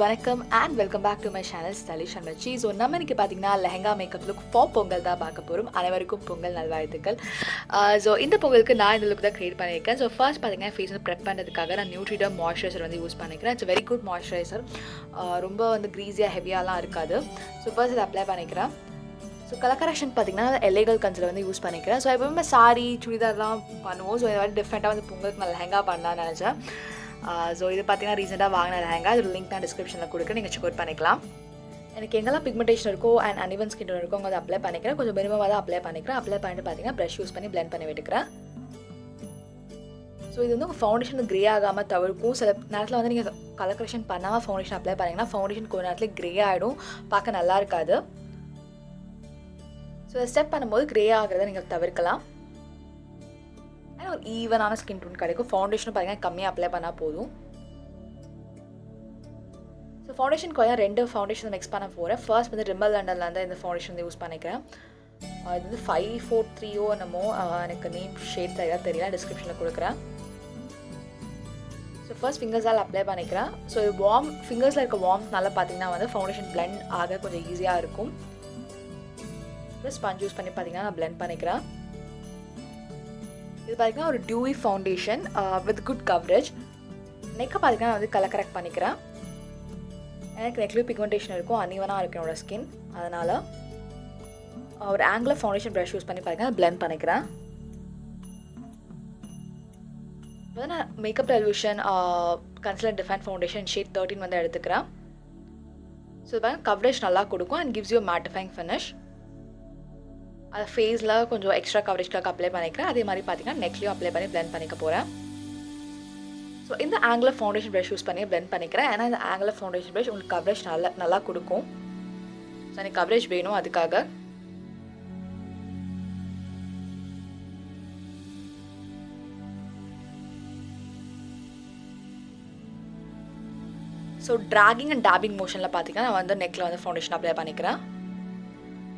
வணக்கம் and welcome back to my channel Stylish and Machi. So நம்ம இன்னைக்கு பாத்தீங்கன்னா lehenga makeup look for Pongal தான் பார்க்க போறோம். அனைவருக்கும் பொங்கல் நல்வாழ்த்துக்கள். ஸோ இந்த பொங்கலுக்கு நான் இந்த லுக் தான் கிரியேட் பண்ணியிருக்கேன். ஸோ ஃபர்ஸ்ட் பார்த்தீங்கன்னா ஃபேஸ் வந்து ப்ரெப் பண்ணுறதுக்காக நான் நியூட்ரிடர் மாய்ஸ்சரைசர் வந்து யூஸ் பண்ணிக்கிறேன். It's very good moisturiser. ரொம்ப வந்து க்ரீஸியாக ஹெவியாலாம் இருக்காது. ஸோ ஃபர்ஸ்ட் இதை அப்ளை பண்ணிக்கிறேன். ஸோ கலர் கரெக்ஷன் பார்த்தீங்கன்னா எல்லைகள் கன்சிலர் வந்து யூஸ் பண்ணிக்கிறேன். ஸோ எப்பவுமே சாரி சுடிதார்லாம் பண்ணுவோம். ஸோ இந்த மாதிரி டிஃப்ரெண்ட்டாக வந்து பொங்கலுக்கு நான் லெஹங்கா பண்ணலான்னு நினச்சேன். ஸோ இது பார்த்தீங்கன்னா ரீசெண்டாக வாங்கின லெஹங்கா. அதோட லிங்க் நான் டிஸ்கிரிப்ஷனில் கொடுக்க நீங்கள் செக் அவுட் பண்ணிக்கலாம். எனக்கு எங்கெல்லாம் பிக்மெண்டேஷன் இருக்கோ அண்ட் அன்இவன் ஸ்கின் இருக்கோ அதை அப்ளை பண்ணிக்கிறேன். கொஞ்சம் மினிமமாக தான் அப்ளை பண்ணிக்கிறேன். அப்ளை பண்ணிட்டு பார்த்தீங்கன்னா ப்ரஷ் யூஸ் பண்ணி பிளெண்ட் பண்ணி விட்டுக்கிறேன். ஸோ இது வந்து உங்கள் ஃபவுண்டேஷன் க்ரே ஆகாமல் தவிர்க்கும். சில நேரத்தில் வந்து நீங்கள் கலர் கரெக்ஷன் பண்ணாமல் ஃபவுண்டேஷன் அப்ளை பண்ணிங்கன்னா ஃபவுண்டேஷன் கொஞ்ச நேரத்தில் க்ரே ஆகிடும், பார்க்க நல்லா இருக்காது. ஸோ இதை ஸ்டெப் பண்ணும்போது க்ரே ஆகிறத நீங்கள் தவிர்க்கலாம். ஒரு ஈவனான ஸ்கின் டோன் கிடைக்கும். ஃபவுண்டேஷனும் பார்த்தீங்கன்னா கம்மியாக அப்ளை பண்ணால் போதும். ஸோ ஃபவுண்டேஷன் கொஞ்சம் 2 ஃபவுண்டேஷன் மிக்ஸ் பண்ண போகிறேன். ஃபர்ஸ்ட் வந்து ரிமல் லண்டன்லேருந்து இந்த ஃபவுண்டேஷன் வந்து யூஸ் பண்ணிக்கிறேன். இது வந்து 543 என்னமோ, எனக்கு நேம் ஷேட் சரியாக தெரியல, டிஸ்கிரிப்ஷனில் கொடுக்குறேன். ஸோ ஃபர்ஸ்ட் ஃபிங்கர்ஸால் அப்ளை பண்ணிக்கிறேன். ஸோ இது ஃபிங்கர்ஸில் இருக்க வார்ம்னால பார்த்தீங்கன்னா வந்து ஃபவுண்டேஷன் பிளெண்ட் ஆக கொஞ்சம் ஈஸியாக இருக்கும். ஸ்பஞ்ச் யூஸ் பண்ணி பார்த்தீங்கன்னா நான் பிளெண்ட் பண்ணிக்கிறேன். இது பார்த்திங்கன்னா ஒரு dewy foundation with good coverage. நெக்கை பார்த்திங்கன்னா வந்து கலர் கரெக்ட் பண்ணிக்கிறேன். எனக்கு நெக்லேயும் பிக்மெண்டேஷன் இருக்கும், அன்இவனாக இருக்கும் என்னோடய ஸ்கின். அதனால் ஒரு ஆங்குலர் ஃபவுண்டேஷன் ப்ரஷ் யூஸ் பண்ணி பார்த்திங்கன்னா பிளெண்ட் பண்ணிக்கிறேன். இப்போ நான் makeup revolution concealer define foundation shade 13 வந்து எடுத்துக்கிறேன். ஸோ இது பார்த்திங்கன்னா கவரேஜ் நல்லா கொடுக்கும் and gives you mattifying finish. அது ஃபேஸில் கொஞ்சம் எக்ஸ்ட்ரா கவரேஜ்க்காக அப்ளை பண்ணிக்கிறேன். அதே மாதிரி பார்த்தீங்கன்னா நெக்லையும் அப்ளை பண்ணி பிளெண்ட் பண்ணிக்க போகிறேன். ஸோ இந்த ஆங்குலர் ஃபவுண்டேஷன் ப்ரஷ் யூஸ் பண்ணி பிளெண்ட் பண்ணிக்கிறேன். ஏன்னா இந்த ஆங்குலர் ஃபவுண்டேஷன் ப்ரஷ் உங்களுக்கு கவரேஜ் நல்லா கொடுக்கும். ஸோ எனக்கு கவரேஜ் வேணும், அதுக்காக. ஸோ ட்ராகிங் அண்ட் டேபிங் மோஷனில் பார்த்தீங்கன்னா நான் வந்து நெக்கில் வந்து ஃபவுண்டேஷன் அப்ளை பண்ணிக்கிறேன்.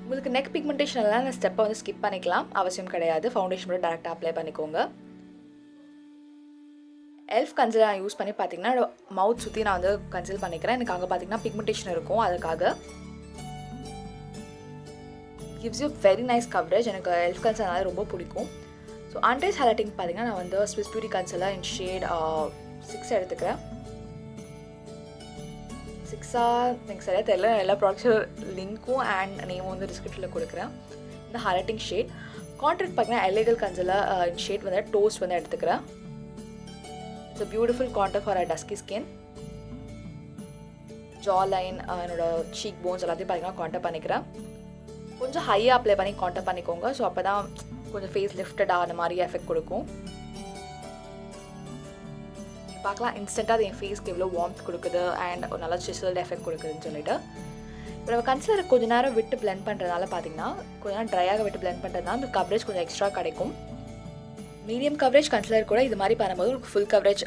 உங்களுக்கு நெக் பிக்மெண்டேஷன் எல்லாம் அந்த ஸ்டெப்பை வந்து ஸ்கிப் பண்ணிக்கலாம், அவசியம் கிடையாது. ஃபவுண்டேஷன் மட்டும் டேரெக்டாக அப்ளை பண்ணிக்கோங்க. எல்ஃப் கன்சிலர் நான் யூஸ் பண்ணி பார்த்தீங்கன்னா மவுத் சுற்றி நான் வந்து கன்சில் பண்ணிக்கிறேன். எனக்கு அங்கே பார்த்தீங்கன்னா பிக்மெண்டேஷன் இருக்கும், அதுக்காக. Gives you very nice coverage. எனக்கு எல்ஃப் கன்சிலர்னால ரொம்ப பிடிக்கும். ஸோ அண்டர்ஸ் ஹைலைட்டிங் பார்த்தீங்கன்னா நான் வந்து ஸ்விஸ் பியூட்டி கன்சிலர் இன் ஷேட் 6 எடுத்துக்கிறேன். 6 எனக்கு சரியாக தெரியல. எல்லா ப்ராடக்ட்ஸோட லிங்க்கும் அண்ட் நேமும் வந்து டிஸ்கிரிப்ஷனில் கொடுக்குறேன். இந்த ஹைலைட்டிங் ஷேட் கான்ட்ராக்ட் பார்த்தீங்கன்னா எல்லைகள் கன்சிலர் ஷேட் வந்து டோஸ்ட் வந்து எடுத்துக்கிறேன். It's beautiful contract for dusky skin. Jawline, என்னோட சீக் போன்ஸ் எல்லாத்தையும் பார்த்தீங்கன்னா கான்டாக்ட் பண்ணிக்கிறேன். கொஞ்சம் ஹையாக அப்ளை பண்ணி கான்டாக்ட் பண்ணிக்கோங்க. ஸோ அப்போ தான் கொஞ்சம் ஃபேஸ் லிஃப்டடாக அந்த மாதிரி எஃபெக்ட் கொடுக்கும். பார்க்கலாம் இன்ஸ்டண்ட்டாக அது என் ஃபேஸ்க்கு எவ்வளோ வார்ம்த் கொடுக்குது அண்ட் ஒரு நல்லா சிசல்ட் எஃபெக்ட் கொடுக்குதுன்னு சொல்லிட்டு. இப்போ நம்ம கன்சிலரை கொஞ்சம் நேரம் விட்டு பிளெண்ட் பண்ணுறதுனால பார்த்தீங்கன்னா கொஞ்சம் நேரம் ட்ரையாக விட்டு பிளெண்ட் பண்ணுறதுனால நமக்கு கவரேஜ் கொஞ்சம் எக்ஸ்ட்ரா கிடைக்கும். மீடியம் கவரேஜ் கன்சிலர் கூட இது மாதிரி பண்ணும்போது உங்களுக்கு ஃபுல் கவரேஜ்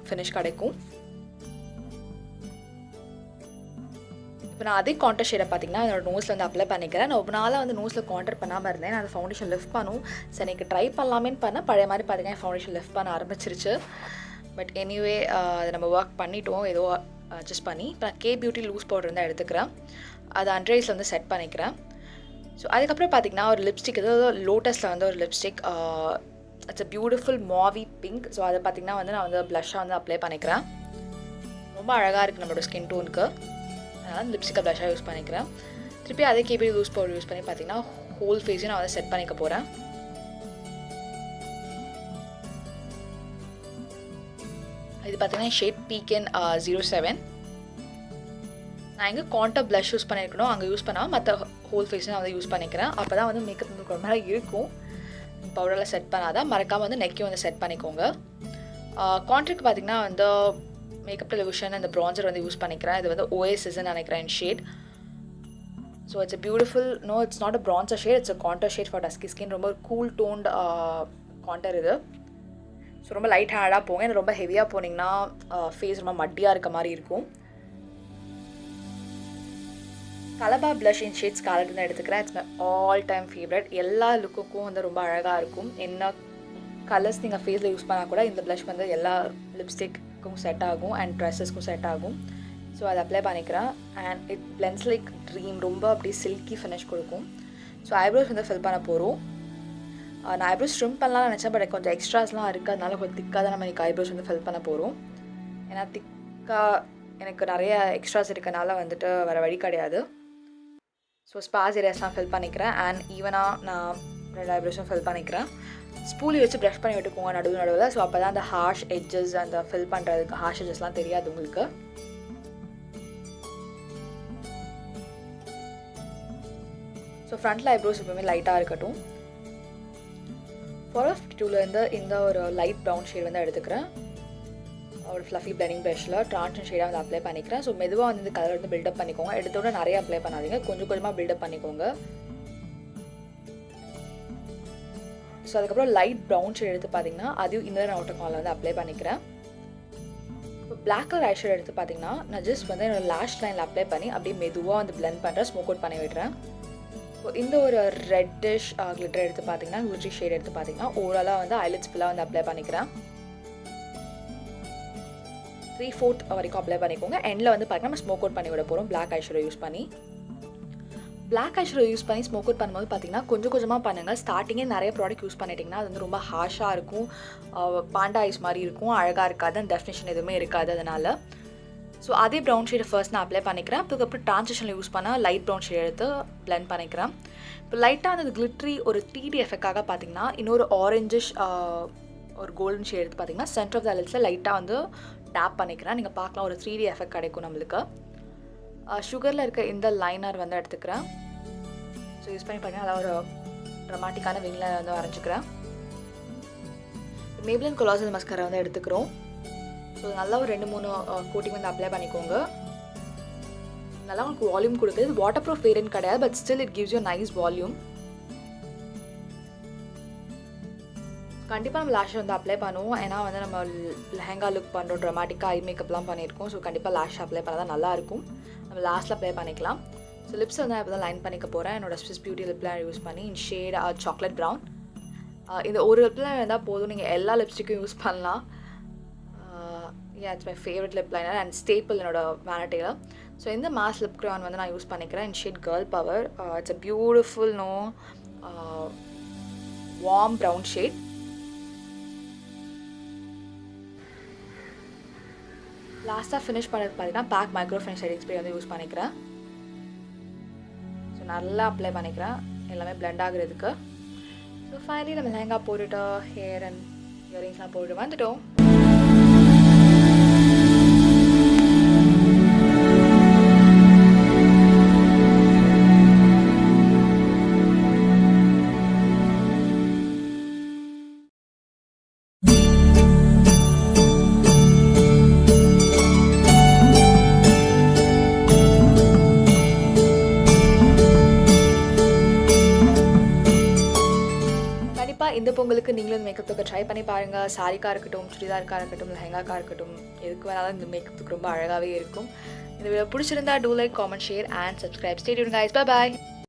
ஃபினிஷ் கிடைக்கும். இப்போ நான் அதே கான்டர் ஷேடை பார்த்தீங்கன்னா என்னோட நோஸில் வந்து அப்ளை பண்ணிக்கிறேன். நான் ரொம்ப நாளாக வந்து நோஸில் கான்டர் பண்ணாமல் இருந்தேன். நான் அந்த ஃபவுண்டேஷன் லிஃப்ட் பண்ணும். சரி எனக்கு ட்ரை பண்ணலாமேன்னு பண்ணால் பழைய மாதிரி பார்த்தீங்கன்னா ஃபவுண்டேஷன் லிஃப்ட் பண்ண ஆரம்பிச்சிருச்சு. பட் எனிவே அதை நம்ம ஒர்க் பண்ணிட்டோம் ஏதோ அட்ஜஸ்ட் பண்ணி. இப்போ நான் கே பியூட்டி லூஸ் பவுடர் வந்து எடுத்துக்கிறேன். அது அண்டர் ஐஸில் வந்து செட் பண்ணிக்கிறேன். ஸோ அதுக்கப்புறம் பார்த்திங்கன்னா ஒரு லிப்ஸ்டிக், ஏதோ லோட்டஸில் வந்து ஒரு lipstick, it's a beautiful mauve pink. So அதை பார்த்திங்கன்னா வந்து நான் வந்து ப்ளஷ்ஷாக வந்து அப்ளை பண்ணிக்கிறேன். ரொம்ப அழகாக இருக்குது நம்மளோட ஸ்கின் டோனுக்கு. அதனால் லிப்ஸ்டிக்கை ப்ளஷ்ஷாக யூஸ் பண்ணிக்கிறேன். திருப்பி அதே K beauty loose powder use பண்ணி பார்த்திங்கன்னா ஹோல் ஃபேஸையும் நான் வந்து செட் பண்ணிக்க போகிறேன். இது பார்த்தீங்கன்னா ஷேட் பீக்கன் 07. நான் எங்கே கான்டாக்ட் ப்ளஷ் யூஸ் பண்ணியிருக்கணும் அங்கே யூஸ் பண்ணாமல் மற்ற ஹோல் ஃபேஸும் நான் வந்து யூஸ் பண்ணிக்கிறேன். அப்போ தான் வந்து மேக்கப் வந்து ரொம்ப நேரம் இருக்கும். பவுடரில் செட் பண்ணாதான் மறக்காமல் வந்து நெக்கையும் வந்து செட் பண்ணிக்கோங்க. கான்ட்ராக்ட் பார்த்திங்கன்னா வந்து மேக்கப் ரெவல்யூஷன் அந்த ப்ரான்சர் வந்து யூஸ் பண்ணிக்கிறேன். இது வந்து ஓஎஸ்ன்னு நினைக்கிறேன் shade. So it's a beautiful, no it's not a bronzer shade, it's a contour shade for dusky skin. ரொம்ப கூல் டோன்ட் கான்டர் இது. ஸோ ரொம்ப லைட் ஹேண்டாக போங்க. எனக்கு ரொம்ப ஹெவியாக போனீங்கன்னா ஃபேஸ் ரொம்ப மட்டியாக இருக்க மாதிரி இருக்கும். கலபா ப்ளஷ் இன் ஷேட் ஸ்காலட் தான் எடுத்துக்கிறேன். It's my all time favourite. எல்லா லுக்குக்கும் வந்து ரொம்ப அழகாக இருக்கும். என்ன கலர்ஸ் நீங்கள் ஃபேஸில் யூஸ் பண்ணால் கூட இந்த ப்ளஷ் வந்து எல்லா லிப்ஸ்டிக்கும் செட் ஆகும் அண்ட் ட்ரெஸ்ஸஸ்க்கும் செட் ஆகும். ஸோ அதை அப்ளை பண்ணிக்கிறேன். And it blends like dream. ரொம்ப அப்படியே சில்கி ஃபினிஷ் கொடுக்கும். ஸோ ஐப்ரோஸ் வந்து ஃபில் பண்ண போகிறோம். நான் ஐப்ரோஸ் ட்ரிம் பண்ணலாம்னு நினச்சேன், பட் கொஞ்சம் எக்ஸ்ட்ராஸ்லாம் இருக்குது, அதனால கொஞ்சம் திக்காக தான் நம்ம இன்றைக்கி ஐப்ரோஸ் வந்து ஃபில் பண்ண போகிறோம். ஏன்னா திக்காக எனக்கு நிறைய எக்ஸ்ட்ராஸ் இருக்கனால வந்துட்டு வேறு வழி கிடையாது. ஸோ ஸ்பாஸ் ஏரியாஸ்லாம் ஃபில் பண்ணிக்கிறேன். அண்ட் ஈவனாக நான் 2 ஐப்ரோஸும் ஃபில் பண்ணிக்கிறேன். ஸ்பூலி வச்சு ப்ரஷ் பண்ணி விட்டுக்கோங்க நடுவில். ஸோ அப்போ தான் அந்த ஹார்ஷ் எட்ஜஸ் அந்த ஃபில் பண்ணுறதுக்கு ஹார்ஷ் எட்ஜஸ்லாம் தெரியாது உங்களுக்கு. ஸோ ஃப்ரண்ட்டில் ஐப்ரோஸ் எப்பவுமே லைட்டாக இருக்கட்டும். ஃபார் 52லேருந்து இந்த ஒரு லைட் ப்ரௌன் ஷேட் வந்து எடுத்துக்கிறேன். ஒரு ஃப்ளஃபி பிளெண்டிங் ப்ரஷில் ட்ரான்ஸ்டன் ஷேடாக வந்து அப்ளை பண்ணிக்கிறேன். ஸோ மெதுவாக வந்து இந்த கலர் வந்து பில்டப் பண்ணிக்கோங்க. எடுத்தோட நிறைய அப்ளை பண்ணாதீங்க, கொஞ்சம் கொஞ்சமாக பில்டப் பண்ணிக்கோங்க. ஸோ அதுக்கப்புறம் லைட் ப்ரௌன் ஷேட் எடுத்து பார்த்தீங்கன்னா அதையும் இன்னர் அவுட்டர் கார்னரில் வந்து அப்ளை பண்ணிக்கிறேன். இப்போ பிளாக் கலர் ஐ ஷேட் எடுத்து பார்த்தீங்கன்னா நான் ஜஸ்ட் வந்து என்னோட லாஷ் லைனில் அப்ளை பண்ணி அப்படியே மெதுவாக வந்து பிளெண்ட் பண்ணுறேன், ஸ்மோக் அவுட் பண்ணி விடுறேன். இப்போ இந்த ஒரு ரெட்டிஷ் கிளிட்டர் எடுத்து பார்த்தீங்கன்னா, குச்சி ஷேட் எடுத்து பார்த்தீங்கன்னா ஓவராலாக வந்து ஐலிட்ஸ் ஃபுல்லாக வந்து அப்ளை பண்ணிக்கிறேன். 3/4 வரைக்கும் அப்ளை பண்ணிக்கோங்க. எண்டில் வந்து பார்த்தீங்கன்னா நம்ம ஸ்மோக் அவுட் பண்ணி விட போகிறோம் பிளாக் ஐ ஷேடோ யூஸ் பண்ணி. பிளாக் ஐ ஷேடோ யூஸ் பண்ணி ஸ்மோக் அவுட் பண்ணும்போது பார்த்தீங்கன்னா கொஞ்சம் கொஞ்சமாக பண்ணுங்கள். ஸ்டார்டிங்கே நிறைய ப்ராடக்ட் யூஸ் பண்ணிட்டிங்கன்னா அது வந்து ரொம்ப ஹார்ஷாக இருக்கும், பாண்டா ஐஸ் மாதிரி இருக்கும், அழகாக இருக்காது, அந்த டெஃபினேஷன் எதுவுமே இருக்காது. அதனால் ஸோ அதே ப்ரௌன் ஷேடை ஃபர்ஸ்ட் நான் அப்ளை பண்ணிக்கிறேன். அதுக்கப்புறம் ட்ரான்சிஷனில் யூஸ் பண்ணால் லைட் ப்ரௌன் ஷேட் எடுத்து பிளெண்ட் பண்ணிக்கிறேன். இப்போ லைட்டாக அந்த கிளிட்ரி ஒரு 3D எஃபெக்டாக பார்த்தீங்கன்னா இன்னொரு ஆரஞ்சிஷ் ஒரு கோல்டன் ஷேட் எடுத்து பார்த்தீங்கன்னா சென்டர் ஆஃப் த ஐலிட்ஸில் லைட்டாக வந்து டேப் பண்ணிக்கிறேன். நீங்கள் பார்க்கலாம் ஒரு 3D எஃபெக்ட் கிடைக்கும் நம்மளுக்கு. சுகரில் இருக்க இந்த லைனர் வந்து எடுத்துக்கிறேன். ஸோ யூஸ் பண்ணி பார்த்தீங்கன்னா நல்லா ஒரு ட்ரமாட்டிக்கான விங்கில் வந்து வரைஞ்சிக்கிறேன். மேப்ளின் கொலாஜன் மஸ்காரா வந்து எடுத்துக்கிறோம். ஸோ நல்லா ஒரு 2-3 கோட்டிங் வந்து அப்ளை பண்ணிக்கோங்க. நல்லா உங்களுக்கு வால்யூம் கொடுக்குது. இது வாட்டர் ப்ரூஃப் வேரியன்ட் கிடையாது, but still it gives you nice volume. கண்டிப்பாக நம்ம லாஷை வந்து அப்ளை பண்ணுவோம். ஏன்னா வந்து நம்ம லெஹங்கா லுக் பண்ணுறோம், ட்ரமாட்டிக்காக ஐ மேக்கப்லாம் பண்ணியிருக்கோம். ஸோ கண்டிப்பாக லாஷ் அப்ளை பண்ணால் தான் நல்லாயிருக்கும். நம்ம லாஸ்ட்டில் அப்ளை பண்ணிக்கலாம். ஸோ லிப்ஸ் வந்து நான் இப்போ தான் லைன் பண்ணிக்க போகிறேன். என்னோட ஸ்விஸ் பியூட்டி லிப்லாம் யூஸ் பண்ணி இன் ஷேட் சாக்லேட் ப்ரௌன். இந்த ஒரு லிப்லாம் இருந்தால் போதும், நீங்கள் எல்லா லிப்ஸ்டிக்கும் யூஸ் பண்ணலாம். It's my favourite lip liner and staple என்னோட வேனிட்டியில். ஸோ இந்த மாஸ் லிப் க்ரையான் வந்து நான் யூஸ் பண்ணிக்கிறேன் in shade girl power. It's a beautiful warm brown shade. லாஸ்ட்டாக ஃபினிஷ் பண்ணது பார்த்தீங்கன்னா Pac micro finish setting spray வந்து யூஸ் பண்ணிக்கிறேன். ஸோ நல்லா அப்ளை பண்ணிக்கிறேன் எல்லாமே பிளெண்ட் ஆகுறதுக்கு. ஸோ ஃபைனலி நம்ம லெஹங்கா போட்டுட்டு ஹேர் அண்ட் இயரிங்ஸ்லாம் போட்டு வந்துட்டோம். இந்த பொங்கலுக்கு நீங்களும் மேக்கப் லுக்கை ட்ரை பண்ணி பாருங்கள். சாரிக்காக இருக்கட்டும், சுடிதாருக்காக இருக்கட்டும், லெஹங்காக்காக இருக்கட்டும், எதுக்கு வேணாலும் இந்த மேக்கப் லுக் ரொம்ப அழகாகவே இருக்கும். இந்த வீடியோ பிடிச்சிருந்தா do like, comment, share and subscribe. Stay tuned guys. Bye bye.